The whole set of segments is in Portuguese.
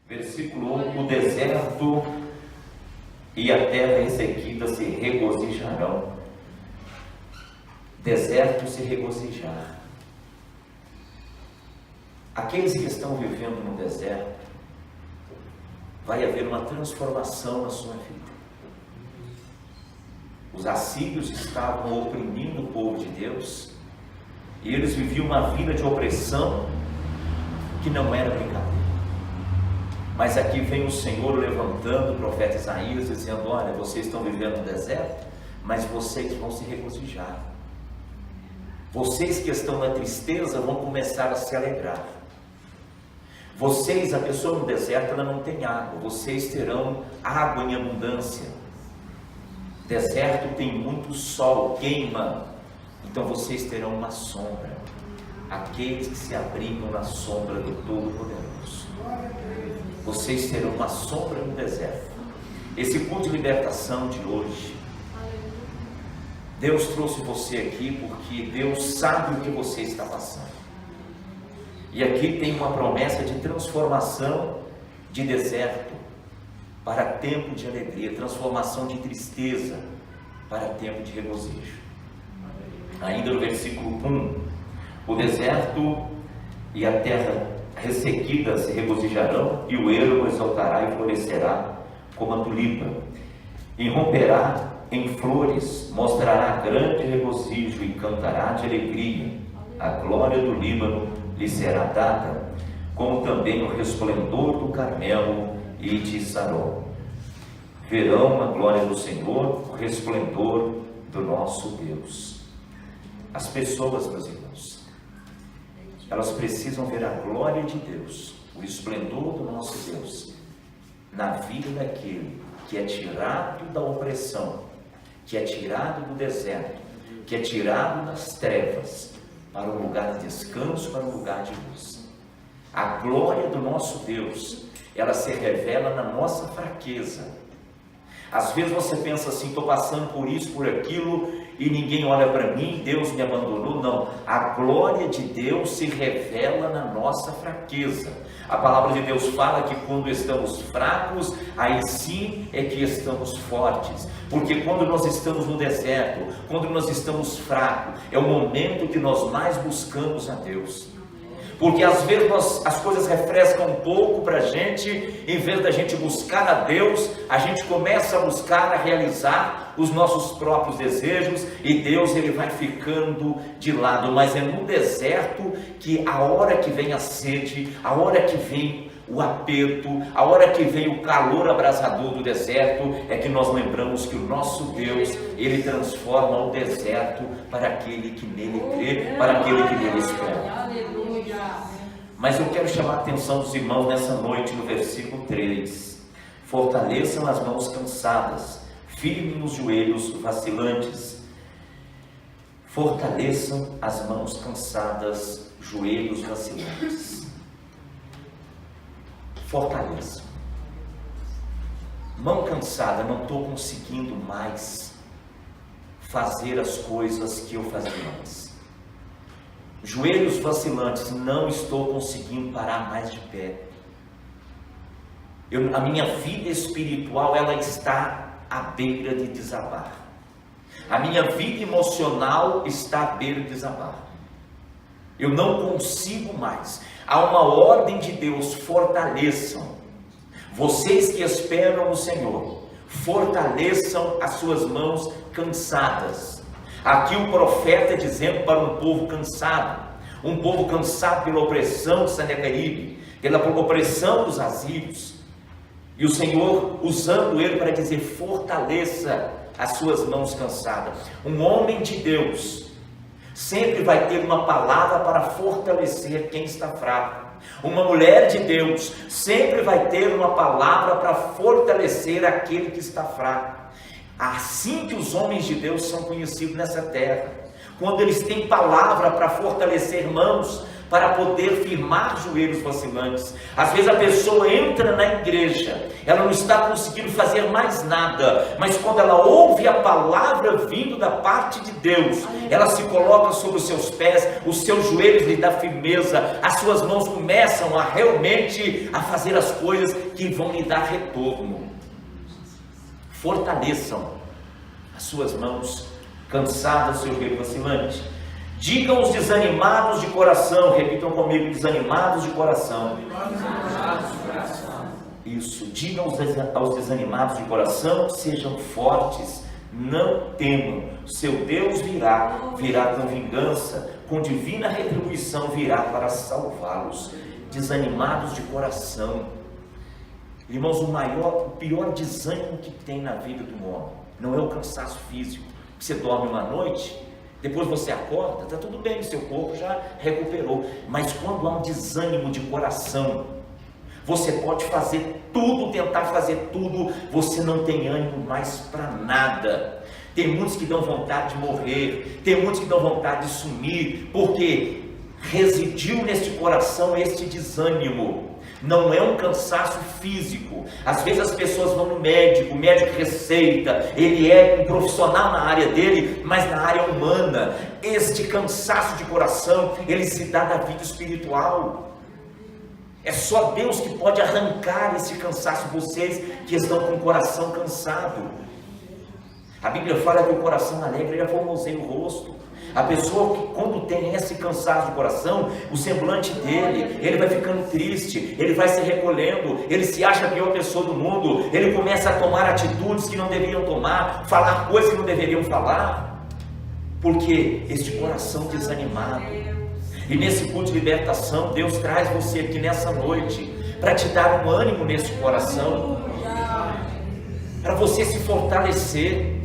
Versículo 1: o deserto e a terra ressequida se regozijarão. Deserto se regozijar. Aqueles que estão vivendo no deserto, vai haver uma transformação na sua vida. Os assírios estavam oprimindo o povo de Deus, e eles viviam uma vida de opressão que não era brincadeira. Mas aqui vem o Senhor levantando o profeta Isaías, dizendo: olha, vocês estão vivendo no deserto, mas vocês vão se regozijar. Vocês que estão na tristeza vão começar a se alegrar. Vocês, a pessoa no deserto, ela não tem água, vocês terão água em abundância. Deserto tem muito sol, queima, então vocês terão uma sombra. Aqueles que se abrigam na sombra do Todo-Poderoso, vocês terão uma sombra no deserto. Esse culto de libertação de hoje, Deus trouxe você aqui porque Deus sabe o que você está passando. E aqui tem uma promessa de transformação de deserto para tempo de alegria, transformação de tristeza para tempo de regozijo. Ainda no versículo 1: o deserto e a terra ressequida se regozijarão, e o ermo exaltará e florescerá como a tulipa, irromperá em flores, mostrará grande regozijo e cantará de alegria. A glória do Líbano lhe será dada, como também o resplendor do Carmelo e de Saron. Verão a glória do Senhor, o resplendor do nosso Deus. As pessoas, meus irmãos, elas precisam ver a glória de Deus, o esplendor do nosso Deus, na vida daquele que é tirado da opressão, que é tirado do deserto, que é tirado das trevas, para um lugar de descanso, para um lugar de luz. A glória do nosso Deus, ela se revela na nossa fraqueza. Às vezes você pensa assim: estou passando por isso, por aquilo, e ninguém olha para mim, Deus me abandonou. Não, a glória de Deus se revela na nossa fraqueza. A palavra de Deus fala que quando estamos fracos, aí sim é que estamos fortes. Porque quando nós estamos no deserto, quando nós estamos fracos, é o momento que nós mais buscamos a Deus. Porque às vezes as coisas refrescam um pouco para a gente, em vez da gente buscar a Deus, a gente começa a buscar, a realizar os nossos próprios desejos, e Deus ele vai ficando de lado. Mas é no deserto que a hora que vem a sede, a hora que vem o aperto, a hora que vem o calor abrasador do deserto, é que nós lembramos que o nosso Deus, ele transforma o deserto para aquele que nele crê, para aquele que nele espera. Mas eu quero chamar a atenção dos irmãos nessa noite no versículo 3. Fortaleçam as mãos cansadas, firmem os joelhos vacilantes. Fortaleçam as mãos cansadas, joelhos vacilantes. Fortaleçam. Mão cansada: não estou conseguindo mais fazer as coisas que eu fazia antes. Joelhos vacilantes: não estou conseguindo parar mais de pé. A minha vida espiritual, ela está à beira de desabar. A minha vida emocional está à beira de desabar. Eu não consigo mais. Há uma ordem de Deus: fortaleçam. Vocês que esperam o Senhor, fortaleçam as suas mãos cansadas. Aqui o profeta dizendo para um povo cansado pela opressão de Senaqueribe, pela opressão dos assírios, e o Senhor usando ele para dizer: fortaleça as suas mãos cansadas. Um homem de Deus sempre vai ter uma palavra para fortalecer quem está fraco. Uma mulher de Deus sempre vai ter uma palavra para fortalecer aquele que está fraco. Assim que os homens de Deus são conhecidos nessa terra, quando eles têm palavra para fortalecer mãos, para poder firmar joelhos vacilantes. Às vezes a pessoa entra na igreja, ela não está conseguindo fazer mais nada, mas quando ela ouve a palavra vindo da parte de Deus, ela se coloca sobre os seus pés, os seus joelhos lhe dão firmeza, as suas mãos começam a realmente a fazer as coisas que vão lhe dar retorno. Fortaleçam as suas mãos cansadas, seu joelho vacilante. Digam aos desanimados de coração, repitam comigo, desanimados de coração. Isso, digam aos desanimados de coração, sejam fortes, não temam, seu Deus virá com vingança, com divina retribuição virá para salvá-los. Desanimados de coração. Irmãos, o pior desânimo que tem na vida do homem não é o cansaço físico. Você dorme uma noite, depois você acorda, está tudo bem, seu corpo já recuperou. Mas quando há um desânimo de coração, você pode fazer tudo, tentar fazer tudo, você não tem ânimo mais para nada. Tem muitos que dão vontade de morrer, tem muitos que dão vontade de sumir, porque residiu neste coração este desânimo. Não é um cansaço físico. Às vezes as pessoas vão no médico, o médico receita, ele é um profissional na área dele, mas na área humana, este cansaço de coração, ele se dá da vida espiritual. É só Deus que pode arrancar esse cansaço, vocês que estão com o coração cansado. A Bíblia fala que o coração alegre já formoseia o rosto. A pessoa que quando tem esse cansaço de coração, o semblante dele, ele vai ficando triste, ele vai se recolhendo, ele se acha a pior pessoa do mundo, ele começa a tomar atitudes que não deveriam tomar, falar coisas que não deveriam falar, porque este coração desanimado. E nesse culto de libertação, Deus traz você aqui nessa noite, para te dar um ânimo nesse coração, para você se fortalecer.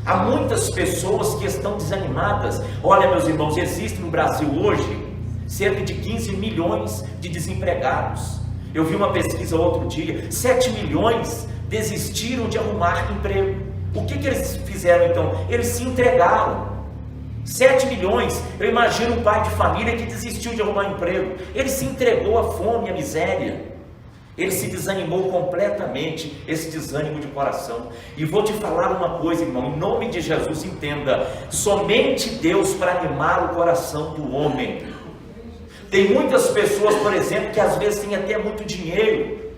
Há muitas pessoas que estão desanimadas. Olha, meus irmãos, existe no Brasil hoje cerca de 15 milhões de desempregados. Eu vi uma pesquisa outro dia, 7 milhões desistiram de arrumar emprego. O que eles fizeram então? Eles se entregaram. 7 milhões, eu imagino um pai de família que desistiu de arrumar emprego. Ele se entregou à fome, à miséria. Ele se desanimou completamente, esse desânimo de coração. E vou te falar uma coisa, irmão, em nome de Jesus, entenda, somente Deus para animar o coração do homem. Tem muitas pessoas, por exemplo, que às vezes têm até muito dinheiro,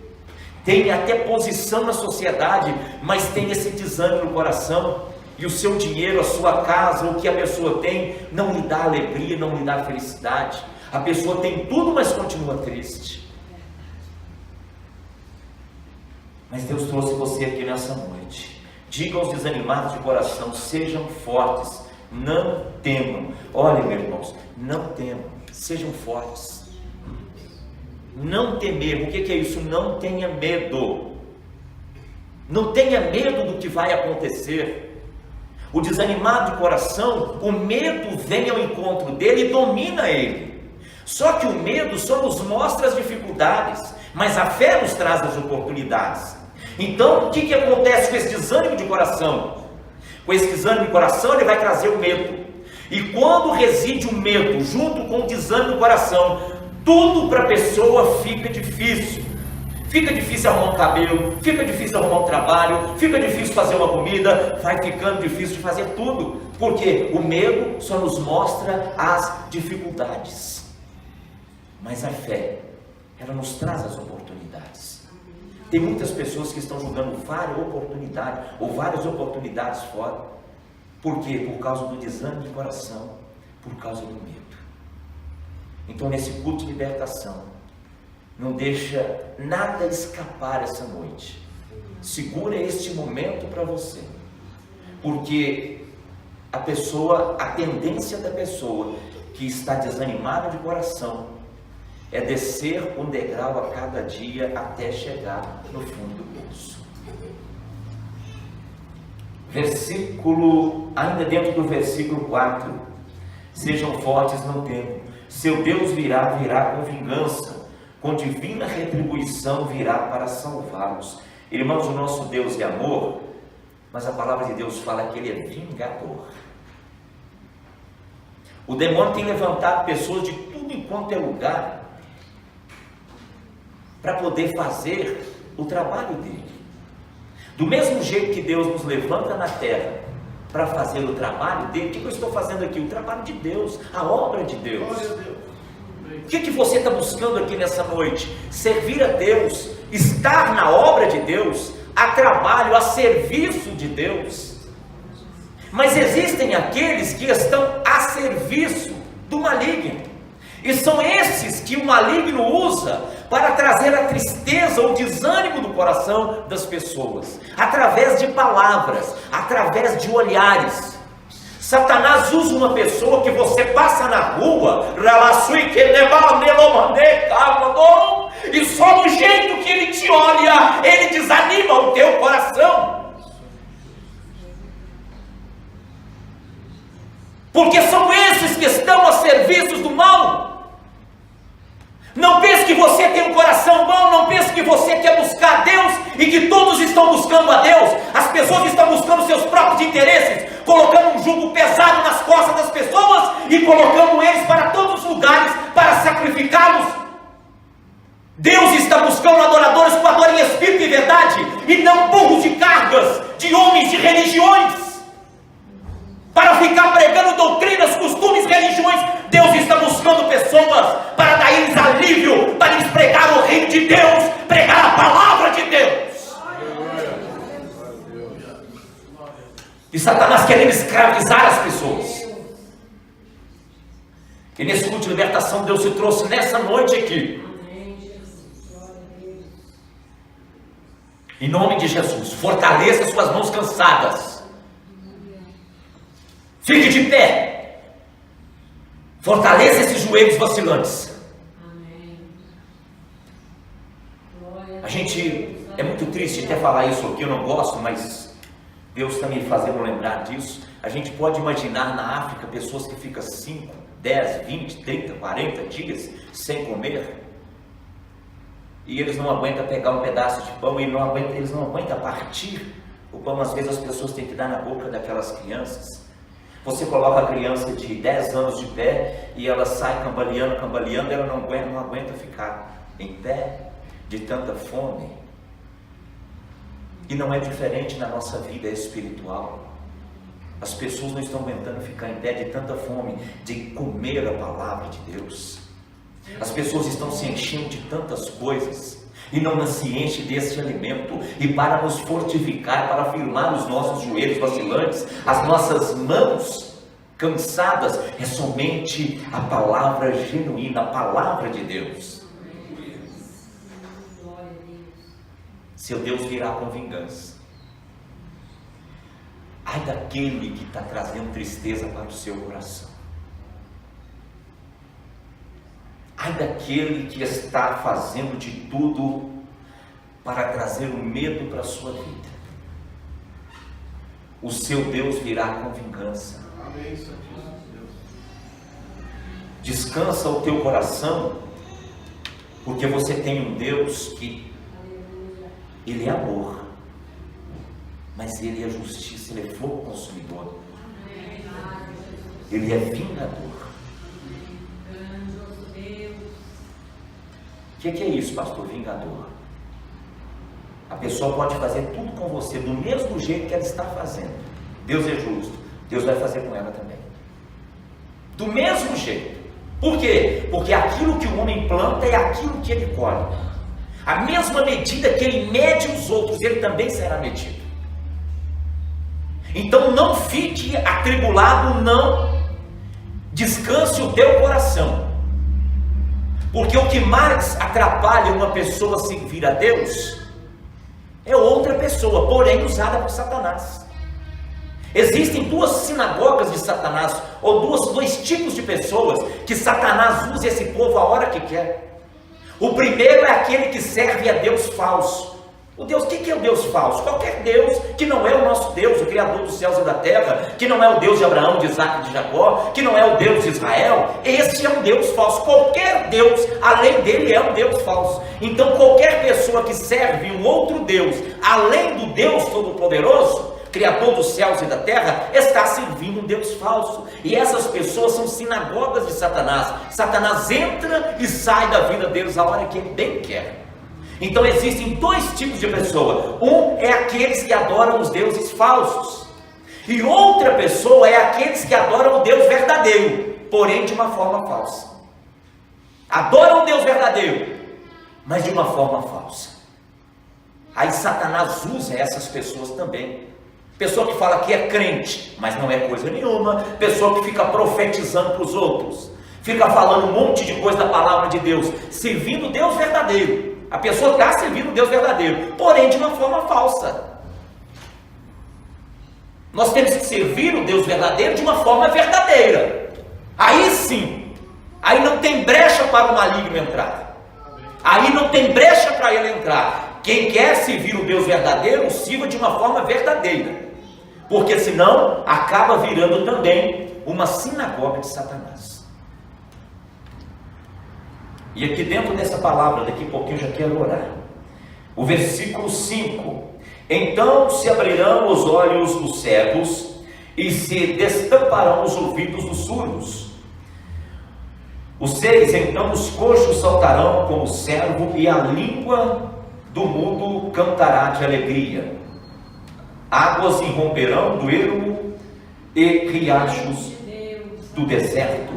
têm até posição na sociedade, mas tem esse desânimo no coração, e o seu dinheiro, a sua casa, o que a pessoa tem, não lhe dá alegria, não lhe dá felicidade. A pessoa tem tudo, mas continua triste. Mas Deus trouxe você aqui nessa noite. Diga aos desanimados de coração, sejam fortes, não temam. Olha, meus irmãos, não temam, sejam fortes. Não temer, o que é isso? Não tenha medo. Não tenha medo do que vai acontecer. O desanimado de coração, o medo vem ao encontro dele e domina ele. Só que o medo só nos mostra as dificuldades, mas a fé nos traz as oportunidades. Então, o que acontece com esse desânimo de coração? Com esse desânimo de coração, ele vai trazer o medo. E quando reside o medo junto com o desânimo do coração, tudo para a pessoa fica difícil. Fica difícil arrumar um cabelo, fica difícil arrumar um trabalho, fica difícil fazer uma comida, vai ficando difícil de fazer tudo. Porque o medo só nos mostra as dificuldades. Mas a fé, ela nos traz as oportunidades. Tem muitas pessoas que estão jogando várias oportunidades fora. Por quê? Por causa do desânimo de coração, por causa do medo. Então, nesse culto de libertação, não deixa nada escapar essa noite. Segura este momento para você, porque a tendência da pessoa que está desanimada de coração é descer um degrau a cada dia até chegar no fundo do poço. Ainda dentro do versículo 4, sejam fortes, não temam, seu Deus virá com vingança, com divina retribuição virá para salvá-los. Irmãos, o nosso Deus é amor, mas a palavra de Deus fala que Ele é vingador. O demônio tem levantado pessoas de tudo enquanto é lugar para poder fazer o trabalho dele. Do mesmo jeito que Deus nos levanta na terra para fazer o trabalho dele, o que eu estou fazendo aqui? O trabalho de Deus, a obra de Deus. O que você está buscando aqui nessa noite? Servir a Deus, estar na obra de Deus, a trabalho, a serviço de Deus. Mas existem aqueles que estão a serviço do maligno, e são esses que o maligno usa para trazer a tristeza ou desânimo do coração das pessoas, através de palavras, através de olhares. Satanás usa uma pessoa que você passa na rua, e só do jeito que ele te olha, ele desanima o teu coração. Porque são esses que estão a serviço do mal. Não pense que você tem um coração bom, não pense que você quer buscar Deus e que todos estão buscando a Deus. As pessoas estão buscando seus próprios interesses, colocando um jugo pesado nas costas das pessoas e colocando eles para todos os lugares para sacrificá-los. Deus está buscando adoradores que adorem espírito e verdade, e não burros de cargas, de homens de religiões, para ficar pregando doutrinas, costumes, religiões. Deus está buscando pessoas para dar eles alívio, para eles pregar o reino de Deus, pregar a palavra de Deus. E Satanás querendo escravizar as pessoas. E nesse culto de libertação, Deus se trouxe nessa noite aqui, em nome de Jesus. Fortaleça suas mãos cansadas, fique de pé, fortaleça esses joelhos vacilantes. A gente, é muito triste até falar isso aqui, eu não gosto, mas Deus está me fazendo lembrar disso. A gente pode imaginar na África pessoas que ficam 5, 10, 20, 30, 40 dias sem comer, e eles não aguentam pegar um pedaço de pão, e eles não aguentam partir o pão. Às vezes as pessoas têm que dar na boca daquelas crianças. Você coloca a criança de 10 anos de pé e ela sai cambaleando, ela não aguenta ficar em pé de tanta fome. E não é diferente na nossa vida espiritual. As pessoas não estão aguentando ficar em pé de tanta fome, de comer a palavra de Deus. As pessoas estão se enchendo de tantas coisas e não se enche desse alimento. E para nos fortificar, para firmar os nossos joelhos vacilantes, as nossas mãos cansadas, é somente a palavra genuína, a palavra de Deus. Seu Deus virá com vingança. Ai daquele que está trazendo tristeza para o seu coração. Ai daquele que está fazendo de tudo para trazer o medo para a sua vida. O seu Deus virá com vingança. Descansa o teu coração, porque você tem um Deus que Ele é amor, mas Ele é justiça, Ele é fogo consumidor, Ele é vingador. O que é isso, pastor? Vingador. A pessoa pode fazer tudo com você do mesmo jeito que ela está fazendo. Deus é justo, Deus vai fazer com ela também, do mesmo jeito. Por quê? Porque aquilo que o homem planta é aquilo que ele colhe. A mesma medida que ele mede os outros, ele também será medido. Então não fique atribulado, não descanse o teu coração. Porque o que mais atrapalha uma pessoa servir a Deus é outra pessoa, porém usada por Satanás. Existem duas sinagogas de Satanás, ou dois tipos de pessoas que Satanás usa esse povo a hora que quer. O primeiro é aquele que serve a Deus falso. O Deus, o que é o Deus falso? Qualquer Deus que não é o nosso Deus, o Criador dos céus e da terra, que não é o Deus de Abraão, de Isaac e de Jacó, que não é o Deus de Israel, esse é um Deus falso. Qualquer Deus, além dele, é um Deus falso. Então qualquer pessoa que serve um outro Deus, além do Deus Todo-Poderoso, Criador dos céus e da terra, está servindo um Deus falso. E essas pessoas são sinagogas de Satanás. Satanás entra e sai da vida deles a hora que ele bem quer. Então existem dois tipos de pessoa. Um é aqueles que adoram os deuses falsos. E outra pessoa é aqueles que adoram o Deus verdadeiro, porém de uma forma falsa. Adoram o Deus verdadeiro, mas de uma forma falsa. Aí Satanás usa essas pessoas também. Pessoa que fala que é crente, mas não é coisa nenhuma. Pessoa que fica profetizando para os outros, fica falando um monte de coisa da palavra de Deus, servindo o Deus verdadeiro. A pessoa está servindo o Deus verdadeiro, porém de uma forma falsa. Nós temos que servir o Deus verdadeiro de uma forma verdadeira. Aí sim, aí não tem brecha para o maligno entrar. Aí não tem brecha para ele entrar. Quem quer servir o Deus verdadeiro, sirva de uma forma verdadeira. Porque senão, acaba virando também uma sinagoga de Satanás. E aqui dentro dessa palavra, daqui a pouquinho eu já quero orar. O versículo 5. Então se abrirão os olhos dos cegos e se destamparão os ouvidos dos surdos. O 6, então os coxos saltarão como cervo e a língua do mudo cantará de alegria. Águas irromperão do ermo e riachos do deserto.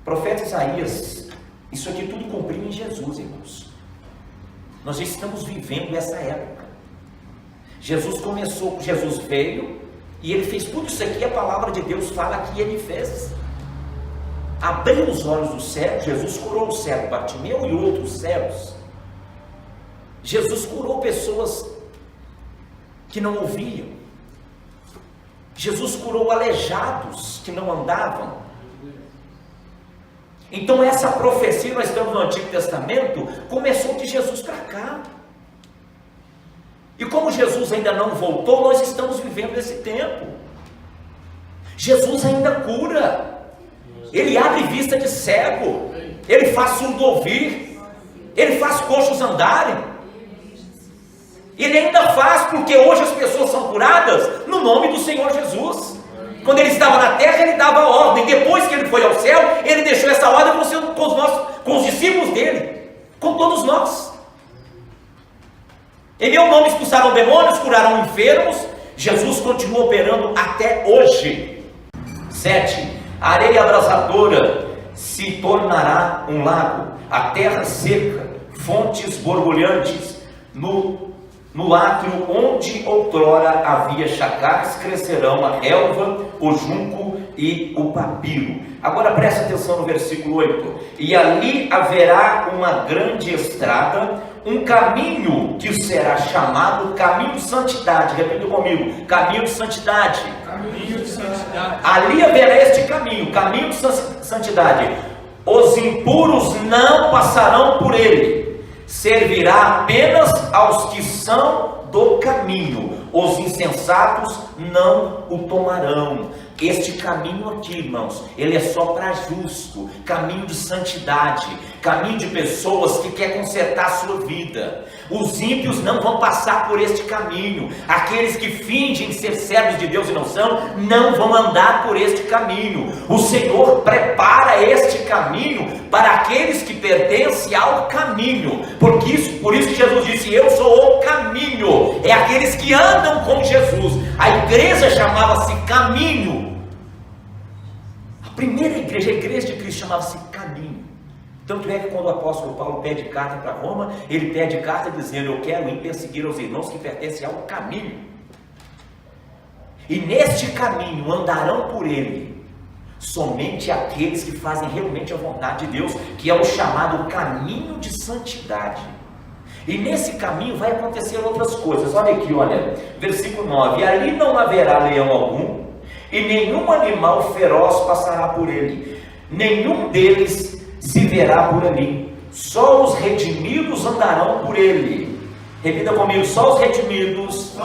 Profeta Isaías, isso aqui tudo cumpriu em Jesus, irmãos. Nós já estamos vivendo essa época. Jesus começou, Jesus veio e ele fez tudo isso aqui. A palavra de Deus fala que ele fez. Abriu os olhos do cego. Jesus curou o cego Bartimeu e outros cegos. Jesus curou pessoas que não ouviam. Jesus curou aleijados que não andavam. Então essa profecia, nós estamos no Antigo Testamento, começou de Jesus para cá. E como Jesus ainda não voltou, nós estamos vivendo esse tempo. Jesus ainda cura. Ele abre vista de cego. Ele faz surdo ouvir. Ele faz coxos andarem. Ele ainda faz, porque hoje as pessoas são curadas no nome do Senhor Jesus. Quando ele estava na terra, ele dava ordem. Depois que ele foi ao céu, ele deixou essa ordem com os discípulos dele, com todos nós. Em meu nome expulsaram demônios, curaram enfermos. Jesus continua operando até hoje. 7. A areia abrasadora se tornará um lago, a terra seca, fontes borbulhantes. No átrio onde outrora havia chacais, crescerão a relva, o junco e o papiro. Agora preste atenção no versículo 8. E ali haverá uma grande estrada, um caminho que será chamado caminho de santidade. Repita comigo: caminho de santidade. Caminho de santidade. Ali haverá este caminho, caminho de santidade. Os impuros não passarão por ele. Servirá apenas aos que são do caminho. Os insensatos não o tomarão. Este caminho aqui, irmãos, ele é só para justo, caminho de santidade, caminho de pessoas que querem consertar a sua vida. Os ímpios não vão passar por este caminho. Aqueles que fingem ser servos de Deus e não são, não vão andar por este caminho. O Senhor prepara este caminho para aqueles que pertencem ao caminho. Por isso que Jesus disse: eu sou o caminho. É aqueles que andam com Jesus. A igreja chamava-se caminho. A primeira igreja, a igreja de Cristo, chamava-se caminho. Tanto é que quando o apóstolo Paulo pede carta para Roma, ele pede carta dizendo: eu quero ir perseguir os irmãos que pertencem ao caminho. E neste caminho andarão por ele somente aqueles que fazem realmente a vontade de Deus, que é o chamado caminho de santidade. E nesse caminho vai acontecer outras coisas. Olha aqui, olha, versículo 9: e ali não haverá leão algum, e nenhum animal feroz passará por ele, nenhum deles se verá por ali, só os redimidos andarão por ele. Repita comigo: só os redimidos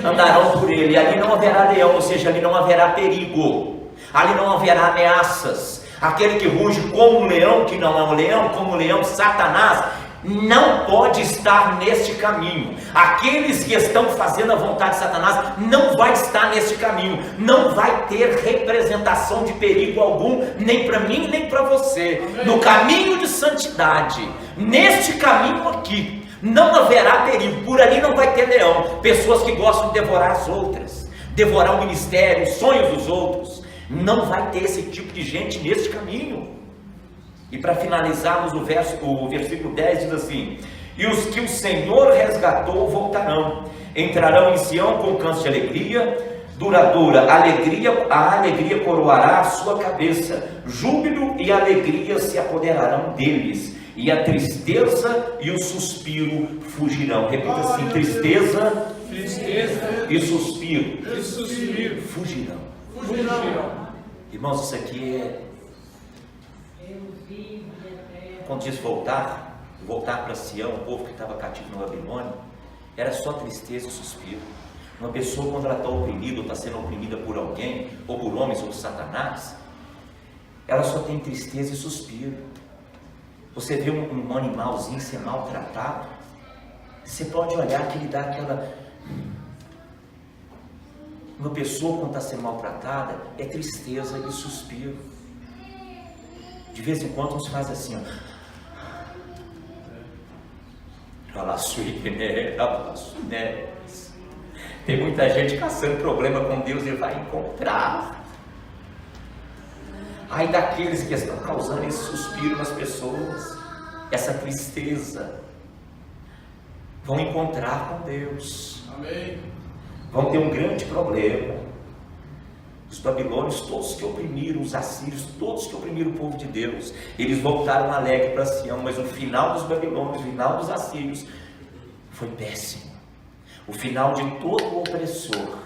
andarão por ele. Ali não haverá leão, ou seja, ali não haverá perigo, ali não haverá ameaças. Aquele que ruge como um leão, que não é um leão, como um leão, Satanás, não pode estar neste caminho. Aqueles que estão fazendo a vontade de Satanás não vai estar neste caminho, não vai ter representação de perigo algum, nem para mim, nem para você. No caminho de santidade, neste caminho aqui, não haverá perigo. Por ali não vai ter leão, pessoas que gostam de devorar as outras, devorar o ministério, os sonhos dos outros. Não vai ter esse tipo de gente neste caminho. E para finalizarmos o versículo 10 diz assim: e os que o Senhor resgatou voltarão, entrarão em Sião com canto de alegria duradoura, a alegria coroará a sua cabeça, júbilo e alegria se apoderarão deles, e a tristeza e o suspiro fugirão. Repita assim: tristeza e suspiro fugirão. Irmãos, isso aqui é, quando diz voltar para Sião, o povo que estava cativo no Babilônia, era só tristeza e suspiro. Uma pessoa, quando ela está oprimida, ou está sendo oprimida por alguém, ou por homens, ou por Satanás, ela só tem tristeza e suspiro. Você vê um animalzinho ser maltratado, você pode olhar que ele dá aquela... Uma pessoa, quando está sendo maltratada, é tristeza e suspiro. De vez em quando nos faz assim, ó. Tem muita gente caçando problema com Deus e vai encontrar. Ai daqueles que estão causando esse suspiro nas pessoas, essa tristeza, vão encontrar com Deus. Amém. Vão ter um grande problema. Os babilônios, todos que oprimiram, os assírios, todos que oprimiram o povo de Deus, eles voltaram alegre para Sião, mas o final dos babilônios, o final dos assírios foi péssimo. O final de todo opressor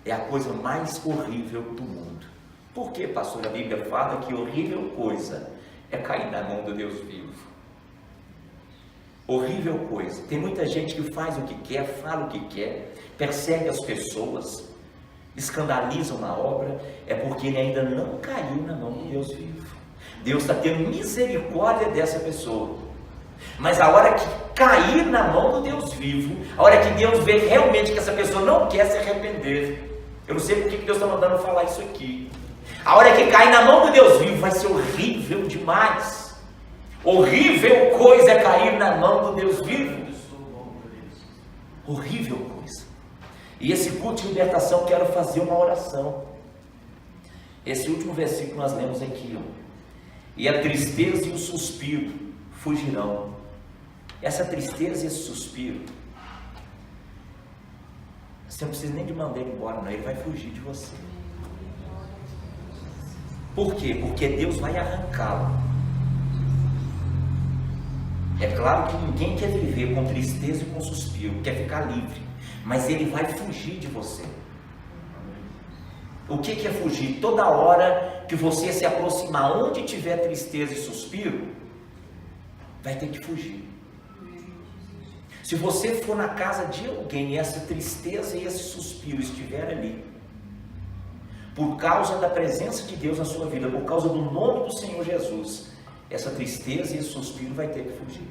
é a coisa mais horrível do mundo. Por que, pastor? A Bíblia fala que horrível coisa é cair na mão do Deus vivo. Horrível coisa. Tem muita gente que faz o que quer, fala o que quer, persegue as pessoas, escandalizam na obra, é porque ele ainda não caiu na mão do Deus vivo. Deus está tendo misericórdia dessa pessoa, mas a hora que cair na mão do Deus vivo, a hora que Deus vê realmente que essa pessoa não quer se arrepender, eu não sei por que Deus está mandando falar isso aqui, a hora que cair na mão do Deus vivo vai ser horrível demais. Horrível coisa é cair na mão do Deus vivo. Horrível coisa. E esse culto de libertação, quero fazer uma oração. Esse último versículo nós lemos aqui, ó. E a tristeza e o suspiro fugirão. Essa tristeza e esse suspiro, você não precisa nem de mandar ele embora, não. Ele vai fugir de você. Por quê? Porque Deus vai arrancá-lo. É claro que ninguém quer viver com tristeza e com suspiro, quer ficar livre, mas ele vai fugir de você. O que é fugir? Toda hora que você se aproximar onde tiver tristeza e suspiro, vai ter que fugir. Se você for na casa de alguém e essa tristeza e esse suspiro estiver ali, por causa da presença de Deus na sua vida, por causa do nome do Senhor Jesus, essa tristeza e esse suspiro vai ter que fugir.